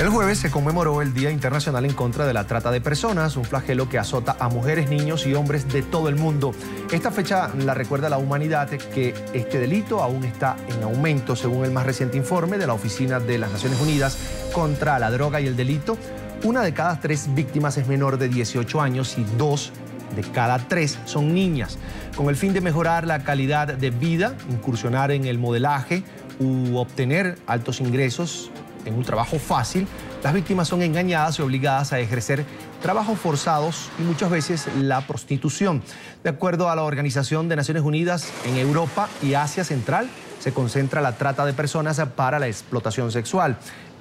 El jueves se conmemoró el Día Internacional en contra de la trata de personas, un flagelo que azota a mujeres, niños y hombres de todo el mundo. Esta fecha la recuerda a la humanidad que este delito aún está en aumento, según el más reciente informe de la Oficina de las Naciones Unidas contra la Droga y el Delito. 1 de cada 3 víctimas es menor de 18 años y 2 de cada 3 son niñas. Con el fin de mejorar la calidad de vida, incursionar en el modelaje u obtener altos ingresos en un trabajo fácil, las víctimas son engañadas y obligadas a ejercer trabajos forzados y muchas veces la prostitución. De acuerdo a la Organización de Naciones Unidas, en Europa y Asia Central se concentra la trata de personas para la explotación sexual.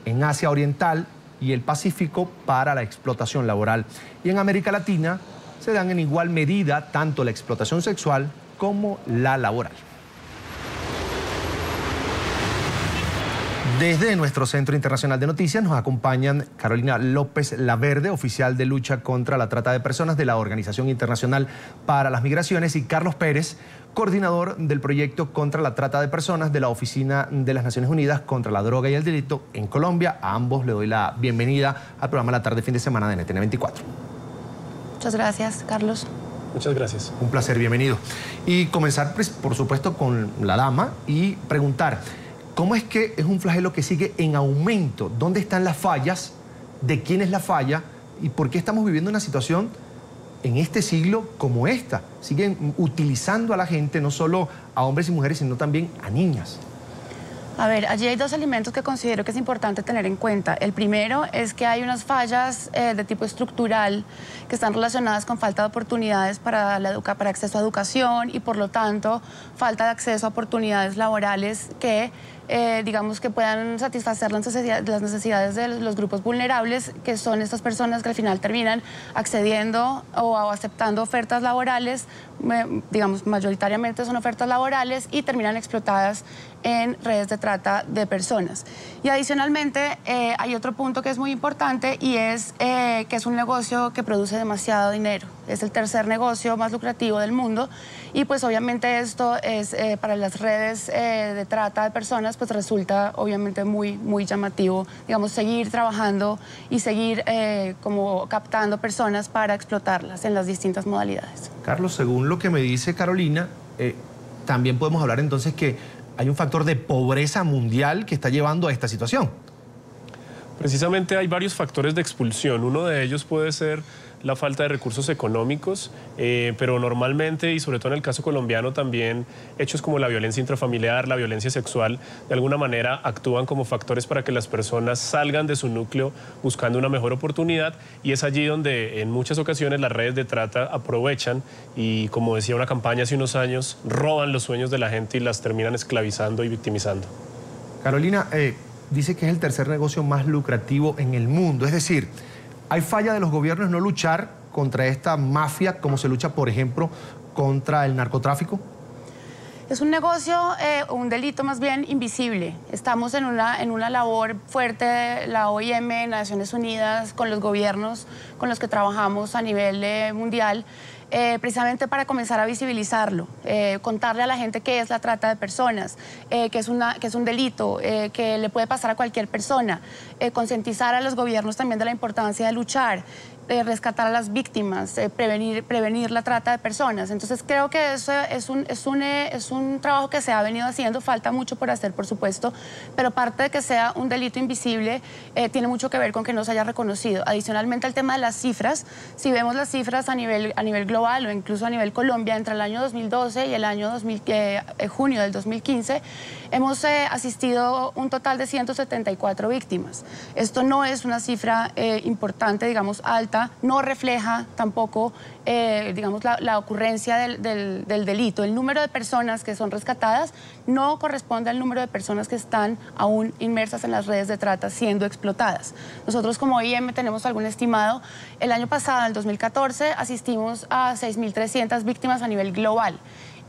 En Asia Oriental y el Pacífico para la explotación laboral. Y en América Latina se dan en igual medida tanto la explotación sexual como la laboral. Desde nuestro Centro Internacional de Noticias nos acompañan Carolina López Laverde, oficial de lucha contra la trata de personas de la Organización Internacional para las Migraciones, y Carlos Pérez, coordinador del proyecto contra la trata de personas de la Oficina de las Naciones Unidas contra la Droga y el Delito en Colombia. A ambos le doy la bienvenida al programa La Tarde Fin de Semana de NTN 24. Muchas gracias, Carlos. Muchas gracias. Un placer, bienvenido. Y comenzar, pues, por supuesto, con la dama y preguntar, ¿cómo es que es un flagelo que sigue en aumento? ¿Dónde están las fallas? ¿De quién es la falla? ¿Y por qué estamos viviendo una situación en este siglo como esta? Siguen utilizando a la gente, no solo a hombres y mujeres, sino también a niñas. A ver, allí hay 2 elementos que considero que es importante tener en cuenta. El primero es que hay unas fallas de tipo estructural que están relacionadas con falta de oportunidades para acceso a educación y, por lo tanto, falta de acceso a oportunidades laborales que digamos que puedan satisfacer las necesidades de los grupos vulnerables, que son estas personas que al final terminan accediendo o aceptando ofertas laborales, digamos mayoritariamente son ofertas laborales, y terminan explotadas en redes de trata de personas. Y adicionalmente hay otro punto que es muy importante, y es que es un negocio que produce demasiado dinero. Es el tercer negocio más lucrativo del mundo, y pues obviamente esto es para las redes de trata de personas, pues resulta obviamente muy llamativo, digamos, seguir trabajando y seguir como captando personas para explotarlas en las distintas modalidades. Carlos, según lo que me dice Carolina, también podemos hablar entonces que hay un factor de pobreza mundial que está llevando a esta situación. Precisamente hay varios factores de expulsión. Uno de ellos puede ser la falta de recursos económicos, pero normalmente, y sobre todo en el caso colombiano también, hechos como la violencia intrafamiliar, la violencia sexual, de alguna manera actúan como factores para que las personas salgan de su núcleo buscando una mejor oportunidad, y es allí donde en muchas ocasiones las redes de trata aprovechan y, como decía una campaña hace unos años, roban los sueños de la gente y las terminan esclavizando y victimizando. Carolina, dice que es el tercer negocio más lucrativo en el mundo, es decir, ¿hay falla de los gobiernos en no luchar contra esta mafia como se lucha, por ejemplo, contra el narcotráfico? Es un negocio, un delito más bien invisible. Estamos en una labor fuerte, la OIM, Naciones Unidas, con los gobiernos con los que trabajamos a nivel mundial, precisamente para comenzar a visibilizarlo, contarle a la gente qué es la trata de personas, que es un delito, que le puede pasar a cualquier persona, concientizar a los gobiernos también de la importancia de luchar, rescatar a las víctimas, prevenir la trata de personas. Entonces creo que eso es un trabajo que se ha venido haciendo, falta mucho por hacer, por supuesto, pero parte de que sea un delito invisible tiene mucho que ver con que no se haya reconocido. Adicionalmente, el tema de las cifras, si vemos las cifras a nivel global o incluso a nivel Colombia, entre el año 2012 y el año junio del 2015, hemos asistido un total de 174 víctimas. Esto no es una cifra importante, digamos, alta, no refleja tampoco, digamos, la ocurrencia del delito. El número de personas que son rescatadas no corresponde al número de personas que están aún inmersas en las redes de trata siendo explotadas. Nosotros como OIM tenemos algún estimado. El año pasado, en el 2014, asistimos a 6.300 víctimas a nivel global.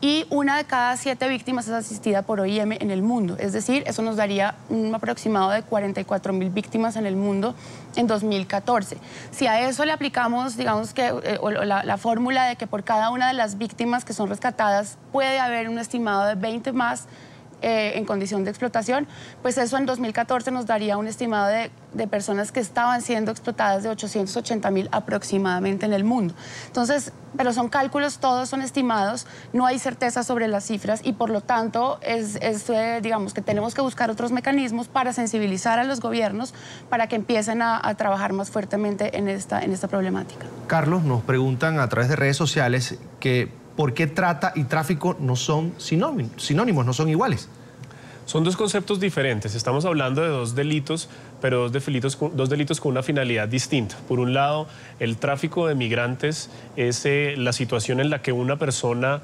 Y 1 de cada 7 víctimas es asistida por OIM en el mundo. Es decir, eso nos daría un aproximado de 44.000 víctimas en el mundo en 2014. Si a eso le aplicamos, digamos que la fórmula de que por cada una de las víctimas que son rescatadas puede haber un estimado de 20 más en condición de explotación, pues eso en 2014 nos daría un estimado de personas que estaban siendo explotadas de 880.000 aproximadamente en el mundo. Entonces, pero son cálculos, todos son estimados, no hay certeza sobre las cifras y por lo tanto digamos que tenemos que buscar otros mecanismos para sensibilizar a los gobiernos para que empiecen a trabajar más fuertemente en esta problemática. Carlos, nos preguntan a través de redes sociales que ¿por qué trata y tráfico no son sinónimos, no son iguales? Son dos conceptos diferentes. Estamos hablando de dos delitos, pero dos delitos con una finalidad distinta. Por un lado, el tráfico de migrantes es la situación en la que una persona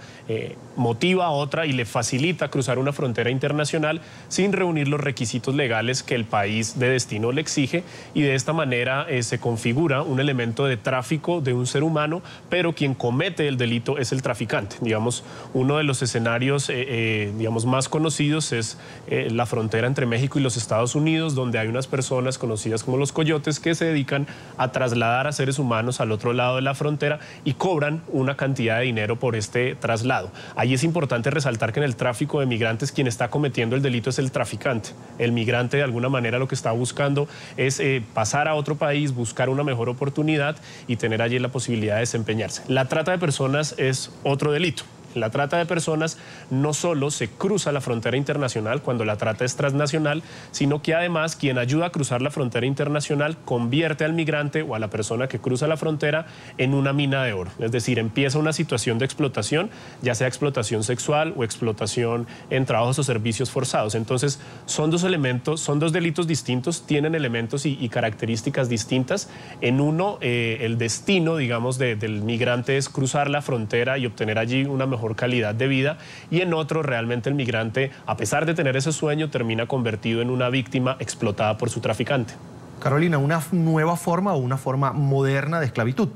motiva a otra y le facilita cruzar una frontera internacional sin reunir los requisitos legales que el país de destino le exige, y de esta manera se configura un elemento de tráfico de un ser humano, pero quien comete el delito es el traficante. Digamos, uno de los escenarios digamos, más conocidos es la frontera entre México y los Estados Unidos, donde hay unas personas conocidas como los coyotes que se dedican a trasladar a seres humanos al otro lado de la frontera y cobran una cantidad de dinero por este traslado. Ahí es importante resaltar que en el tráfico de migrantes quien está cometiendo el delito es el traficante. El migrante de alguna manera lo que está buscando es pasar a otro país, buscar una mejor oportunidad y tener allí la posibilidad de desempeñarse. La trata de personas es otro delito. La trata de personas no solo se cruza la frontera internacional cuando la trata es transnacional, sino que además quien ayuda a cruzar la frontera internacional convierte al migrante o a la persona que cruza la frontera en una mina de oro. Es decir, empieza una situación de explotación, ya sea explotación sexual o explotación en trabajos o servicios forzados. Entonces, son dos elementos, son dos delitos distintos, tienen elementos y características distintas. En uno, el destino, digamos, del migrante es cruzar la frontera y obtener allí una mejor calidad de vida, y en otro realmente el migrante, a pesar de tener ese sueño, termina convertido en una víctima explotada por su traficante. Carolina, una nueva forma o una forma moderna de esclavitud,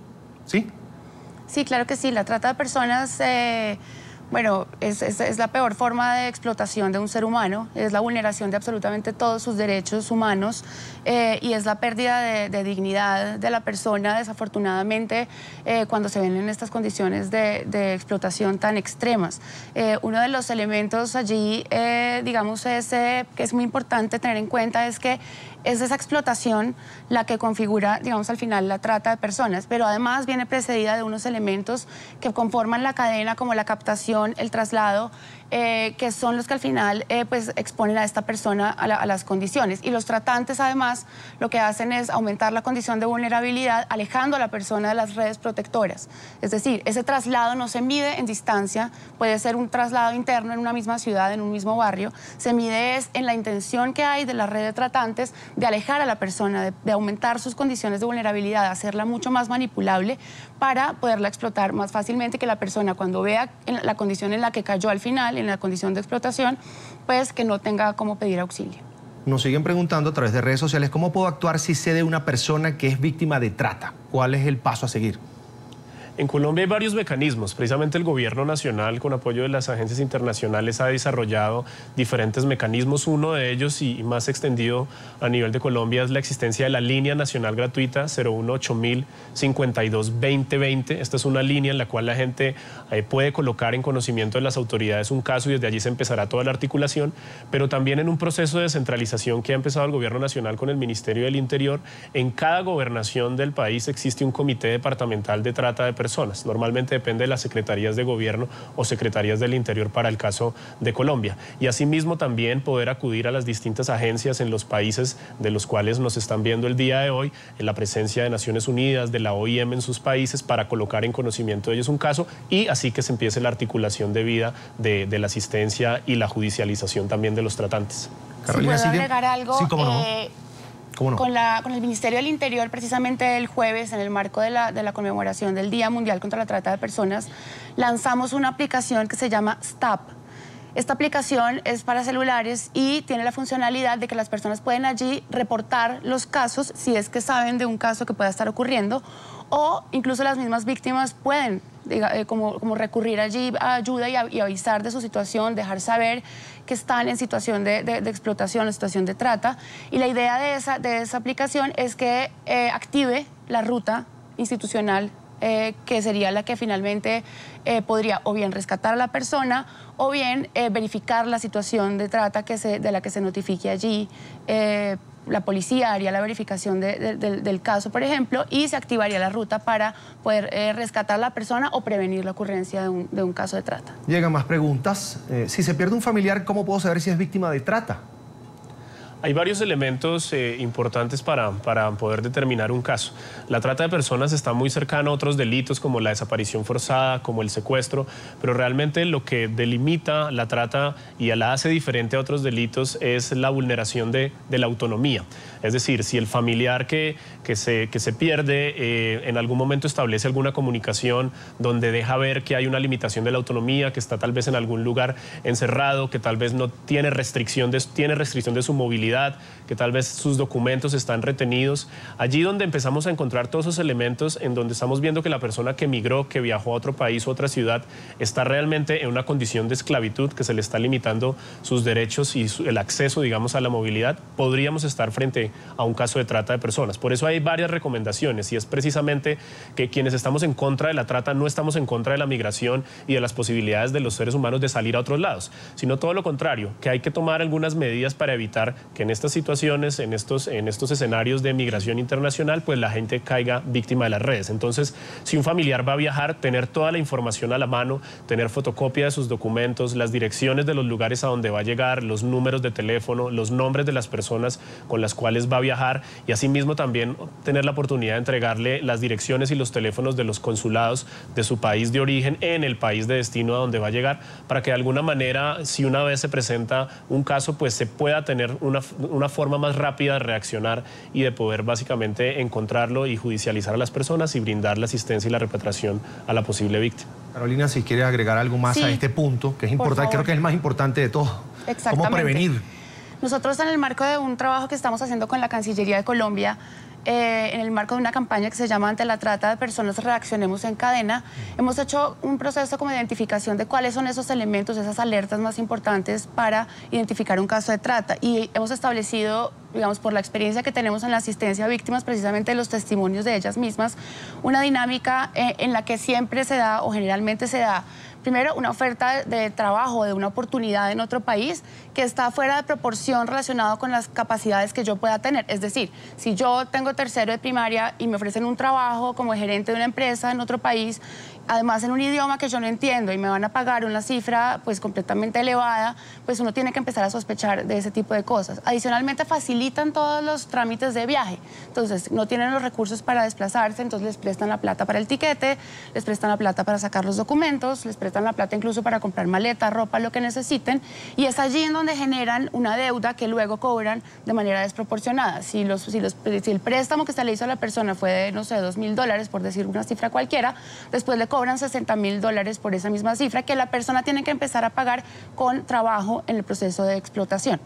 ¿sí? Sí, claro que sí. La trata de personas, bueno, es la peor forma de explotación de un ser humano, es la vulneración de absolutamente todos sus derechos humanos y es la pérdida de dignidad de la persona, desafortunadamente, cuando se ven en estas condiciones de explotación tan extremas. Uno de los elementos allí, digamos, que es muy importante tener en cuenta es que es esa explotación la que configura, digamos, al final la trata de personas, pero además viene precedida de unos elementos que conforman la cadena, como la captación, el traslado, que son los que al final pues exponen a esta persona a las condiciones. Y los tratantes además lo que hacen es aumentar la condición de vulnerabilidad, alejando a la persona de las redes protectoras. Es decir, ese traslado no se mide en distancia, puede ser un traslado interno en una misma ciudad, en un mismo barrio, se mide es en la intención que hay de la red de tratantes de alejar a la persona, de aumentar sus condiciones de vulnerabilidad, hacerla mucho más manipulable para poderla explotar más fácilmente, que la persona cuando vea la condición en la que cayó al final, en la condición de explotación, pues que no tenga cómo pedir auxilio. Nos siguen preguntando a través de redes sociales cómo puedo actuar si sé de una persona que es víctima de trata. ¿Cuál es el paso a seguir? En Colombia hay varios mecanismos. Precisamente el gobierno nacional, con apoyo de las agencias internacionales, ha desarrollado diferentes mecanismos. Uno de ellos, y más extendido a nivel de Colombia, es la existencia de la línea nacional gratuita 018-052-2020. Esta es una línea en la cual la gente puede colocar en conocimiento de las autoridades un caso y desde allí se empezará toda la articulación, pero también en un proceso de descentralización que ha empezado el gobierno nacional con el Ministerio del Interior. En cada gobernación del país existe un comité departamental de trata de personas. Normalmente depende de las secretarías de gobierno o secretarías del Interior para el caso de Colombia. Y asimismo también poder acudir a las distintas agencias en los países de los cuales nos están viendo el día de hoy, en la presencia de Naciones Unidas, de la OIM en sus países, para colocar en conocimiento de ellos un caso y así que se empiece la articulación debida de la asistencia y la judicialización también de los tratantes. Carolina, ¿puedo agregar algo? Sí, cómo no. ¿Cómo no? Con el Ministerio del Interior, precisamente el jueves, en el marco de la conmemoración del Día Mundial contra la Trata de Personas, lanzamos una aplicación que se llama STOP. Esta aplicación es para celulares y tiene la funcionalidad de que las personas pueden allí reportar los casos si es que saben de un caso que pueda estar ocurriendo, o incluso las mismas víctimas pueden como recurrir allí a ayuda y avisar de su situación, dejar saber que están en situación de explotación, en situación de trata. Y la idea de esa aplicación es que active la ruta institucional que sería la que finalmente podría o bien rescatar a la persona o bien verificar la situación de trata de la que se notifique allí. La policía haría la verificación del caso, por ejemplo, y se activaría la ruta para poder rescatar a la persona o prevenir la ocurrencia de un caso de trata. Llegan más preguntas. Si se pierde un familiar, ¿cómo puedo saber si es víctima de trata? Hay varios elementos importantes para poder determinar un caso. La trata de personas está muy cercana a otros delitos como la desaparición forzada, como el secuestro, pero realmente lo que delimita la trata y la hace diferente a otros delitos es la vulneración de la autonomía. Es decir, si el familiar que se pierde en algún momento establece alguna comunicación donde deja ver que hay una limitación de la autonomía, que está tal vez en algún lugar encerrado, que tal vez no tiene restricción de su movilidad, que tal vez sus documentos están retenidos. Allí donde empezamos a encontrar todos esos elementos en donde estamos viendo que la persona que migró, que viajó a otro país o otra ciudad, está realmente en una condición de esclavitud, que se le está limitando sus derechos y el acceso, digamos, a la movilidad, podríamos estar frente a un caso de trata de personas. Por eso hay varias recomendaciones y es precisamente que quienes estamos en contra de la trata no estamos en contra de la migración y de las posibilidades de los seres humanos de salir a otros lados, sino todo lo contrario, que hay que tomar algunas medidas para evitar que en estas situaciones, en estos escenarios de migración internacional, pues la gente caiga víctima de las redes. Entonces, si un familiar va a viajar, tener toda la información a la mano, tener fotocopia de sus documentos, las direcciones de los lugares a donde va a llegar, los números de teléfono, los nombres de las personas con las cuales va a viajar y asimismo también tener la oportunidad de entregarle las direcciones y los teléfonos de los consulados de su país de origen en el país de destino a donde va a llegar, para que de alguna manera, si una vez se presenta un caso, pues se pueda tener una forma más rápida de reaccionar y de poder básicamente encontrarlo y judicializar a las personas y brindar la asistencia y la repatriación a la posible víctima. Carolina, si quiere agregar algo más a este punto, que es importante, creo que es el más importante de todo. Exactamente. ¿Cómo prevenir? Nosotros, en el marco de un trabajo que estamos haciendo con la Cancillería de Colombia, en el marco de una campaña que se llama Ante la trata de personas, reaccionemos en cadena, hemos hecho un proceso como de identificación de cuáles son esos elementos, esas alertas más importantes para identificar un caso de trata. Y hemos establecido, digamos, por la experiencia que tenemos en la asistencia a víctimas, precisamente los testimonios de ellas mismas, una dinámica en la que siempre se da, o generalmente se da, primero, una oferta de trabajo, de una oportunidad en otro país que está fuera de proporción relacionado con las capacidades que yo pueda tener. Es decir, si yo tengo tercero de primaria y me ofrecen un trabajo como gerente de una empresa en otro país, además en un idioma que yo no entiendo y me van a pagar una cifra pues completamente elevada, pues uno tiene que empezar a sospechar de ese tipo de cosas. Adicionalmente, facilitan todos los trámites de viaje. Entonces, no tienen los recursos para desplazarse, entonces les prestan la plata para el tiquete, les prestan la plata para sacar los documentos, les prestan la plata incluso para comprar maleta, ropa, lo que necesiten, y es allí en donde generan una deuda que luego cobran de manera desproporcionada. Si el préstamo que se le hizo a la persona fue de, no sé, $2.000, por decir una cifra cualquiera, después le cobran $60.000 por esa misma cifra que la persona tiene que empezar a pagar con trabajo en el proceso de explotación.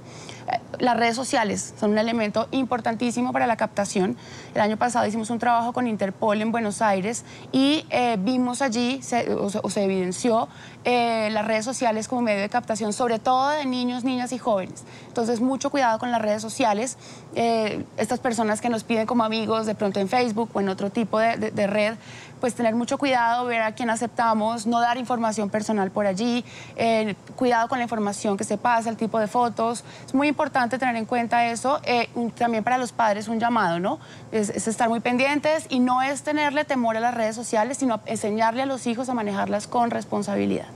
Las redes sociales son un elemento importantísimo para la captación. El año pasado hicimos un trabajo con Interpol en Buenos Aires y vimos allí, se evidenció las redes sociales como medio de captación, sobre todo de niños, niñas y jóvenes. Entonces, mucho cuidado con las redes sociales. Estas personas que nos piden como amigos de pronto en Facebook o en otro tipo de red, pues tener mucho cuidado, ver a quién aceptamos, no dar información personal por allí, cuidado con la información que se pasa, el tipo de fotos. Es muy importante tener en cuenta eso. También para los padres un llamado, ¿no? Es estar muy pendientes y no es tenerle temor a las redes sociales, sino enseñarle a los hijos a manejarlas con responsabilidad.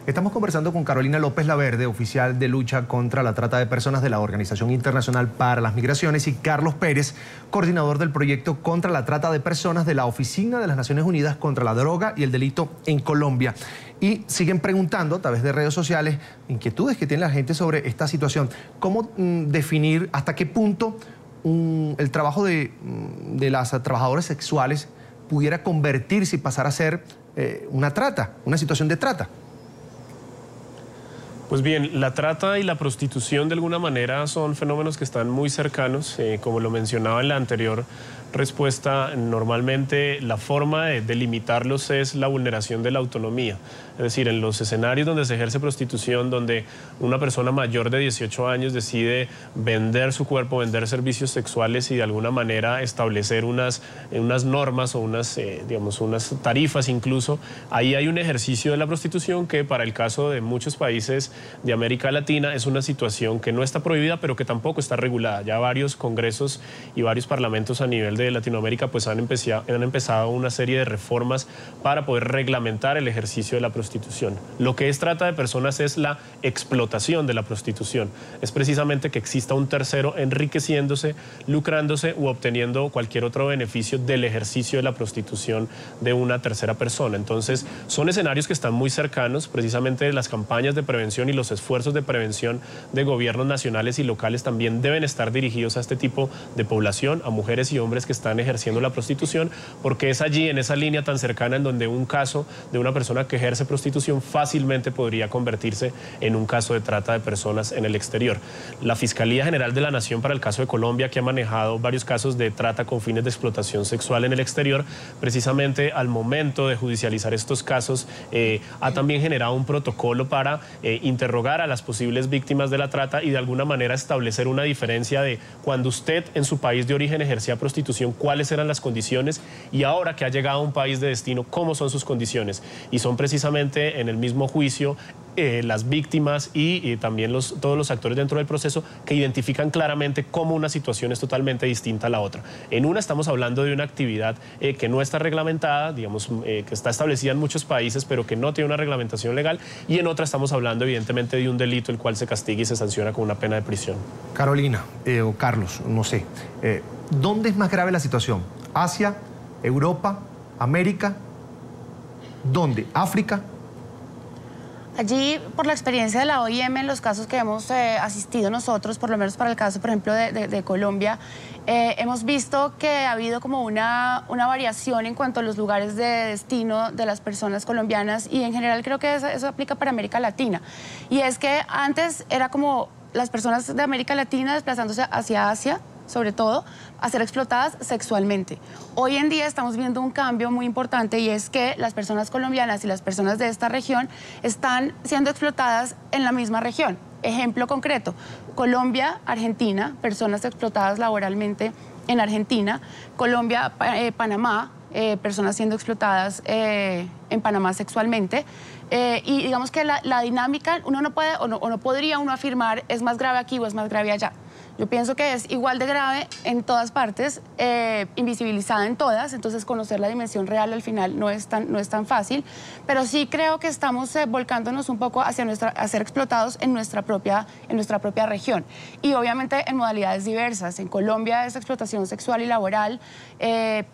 Estamos conversando con Carolina López Laverde, oficial de lucha contra la trata de personas de la Organización Internacional para las Migraciones, y Carlos Pérez, coordinador del proyecto contra la trata de personas de la Oficina de las Naciones Unidas contra la Droga y el Delito en Colombia. Y siguen preguntando a través de redes sociales inquietudes que tiene la gente sobre esta situación. ¿Cómo definir hasta qué punto el trabajo de las trabajadoras sexuales pudiera convertirse y pasar a ser una trata, una situación de trata? Pues bien, la trata y la prostitución de alguna manera son fenómenos que están muy cercanos, como lo mencionaba en la anterior respuesta, normalmente la forma de delimitarlos es la vulneración de la autonomía. Es decir, en los escenarios donde se ejerce prostitución, donde una persona mayor de 18 años decide vender su cuerpo, vender servicios sexuales y de alguna manera establecer unas normas o digamos, unas tarifas incluso, ahí hay un ejercicio de la prostitución que para el caso de muchos países de América Latina es una situación que no está prohibida, pero que tampoco está regulada. Ya varios congresos y varios parlamentos a nivel de Latinoamérica pues han empezado una serie de reformas para poder reglamentar el ejercicio de la prostitución. Lo que es trata de personas es la explotación de la prostitución. Es precisamente que exista un tercero enriqueciéndose, lucrándose u obteniendo cualquier otro beneficio del ejercicio de la prostitución de una tercera persona. Entonces, son escenarios que están muy cercanos. Precisamente las campañas de prevención y los esfuerzos de prevención de gobiernos nacionales y locales también deben estar dirigidos a este tipo de población, a mujeres y hombres que están ejerciendo la prostitución, porque es allí, en esa línea tan cercana, en donde un caso de una persona que ejerce prostitución fácilmente podría convertirse en un caso de trata de personas en el exterior. La Fiscalía General de la Nación para el caso de Colombia, que ha manejado varios casos de trata con fines de explotación sexual en el exterior, precisamente al momento de judicializar estos casos, ha también generado un protocolo para interrogar a las posibles víctimas de la trata y de alguna manera establecer una diferencia de cuando usted en su país de origen ejercía prostitución, cuáles eran las condiciones, y ahora que ha llegado a un país de destino, cómo son sus condiciones. Y son precisamente en el mismo juicio las víctimas y también todos los actores dentro del proceso que identifican claramente cómo una situación es totalmente distinta a la otra. En una estamos hablando de una actividad que no está reglamentada, digamos, que está establecida en muchos países, pero que no tiene una reglamentación legal, y en otra estamos hablando evidentemente de un delito el cual se castiga y se sanciona con una pena de prisión. Carolina o Carlos, no sé, ¿dónde es más grave la situación? ¿Asia? ¿Europa? ¿América? ¿Dónde? ¿África? Allí, por la experiencia de la OIM, en los casos que hemos asistido nosotros, por lo menos para el caso, por ejemplo, de Colombia, hemos visto que ha habido como una variación en cuanto a los lugares de destino de las personas colombianas, y en general creo que eso aplica para América Latina. Y es que antes era como las personas de América Latina desplazándose hacia Asia, sobre todo, a ser explotadas sexualmente. Hoy en día estamos viendo un cambio muy importante, y es que las personas colombianas y las personas de esta región están siendo explotadas en la misma región. Ejemplo concreto, Colombia, Argentina, personas explotadas laboralmente en Argentina, Colombia, Panamá, personas siendo explotadas en Panamá sexualmente. Y digamos que la dinámica, uno no puede o no podría uno afirmar es más grave aquí o es más grave allá. Yo pienso que es igual de grave en todas partes, invisibilizada en todas, entonces conocer la dimensión real al final no es tan fácil, pero sí creo que estamos volcándonos un poco a ser explotados en nuestra propia región, y obviamente en modalidades diversas. En Colombia es explotación sexual y laboral,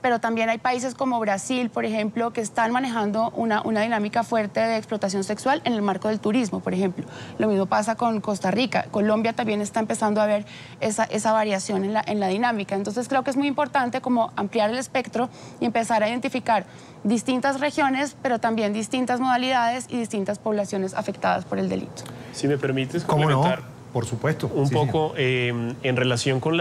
pero también hay países como Brasil, por ejemplo, que están manejando una dinámica fuerte de explotación sexual en el marco del turismo, por ejemplo. Lo mismo pasa con Costa Rica. Colombia también está empezando a ver esa variación en la dinámica. Entonces creo que es muy importante como ampliar el espectro y empezar a identificar distintas regiones, pero también distintas modalidades y distintas poblaciones afectadas por el delito. Si me permites ¿cómo comentar. no? Por supuesto. Un poco en relación con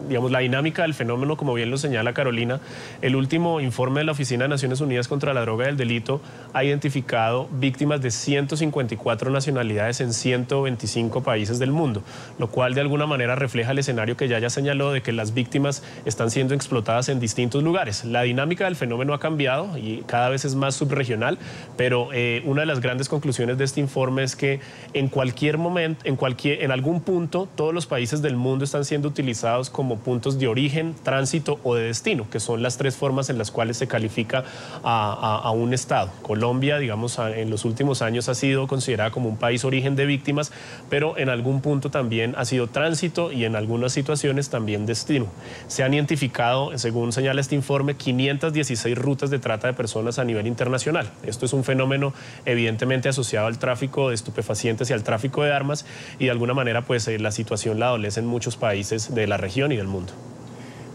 digamos, la dinámica del fenómeno, como bien lo señala Carolina. El último informe de la Oficina de Naciones Unidas contra la Droga y el Delito ha identificado víctimas de 154 nacionalidades en 125 países del mundo, lo cual de alguna manera refleja el escenario que ya señaló de que las víctimas están siendo explotadas en distintos lugares. La dinámica del fenómeno ha cambiado y cada vez es más subregional, pero una de las grandes conclusiones de este informe es que en cualquier momento, en algún punto, todos los países del mundo están siendo utilizados como puntos de origen, tránsito o de destino, que son las tres formas en las cuales se califica a un Estado. Colombia, digamos, en los últimos años ha sido considerada como un país origen de víctimas, pero en algún punto también ha sido tránsito y en algunas situaciones también destino. Se han identificado, según señala este informe, 516 rutas de trata de personas a nivel internacional. Esto es un fenómeno evidentemente asociado al tráfico de estupefacientes y al tráfico de armas, y de alguna manera pues la situación la adolece en muchos países de la región y del mundo.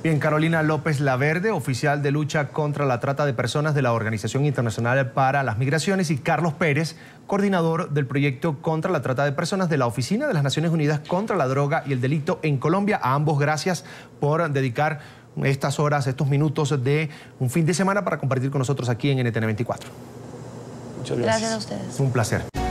Bien, Carolina López Laverde, oficial de lucha contra la trata de personas de la Organización Internacional para las Migraciones, y Carlos Pérez, coordinador del proyecto contra la trata de personas de la Oficina de las Naciones Unidas contra la Droga y el Delito en Colombia. A ambos gracias por dedicar estas horas, estos minutos de un fin de semana para compartir con nosotros aquí en NTN 24. Muchas gracias. Gracias a ustedes. Un placer.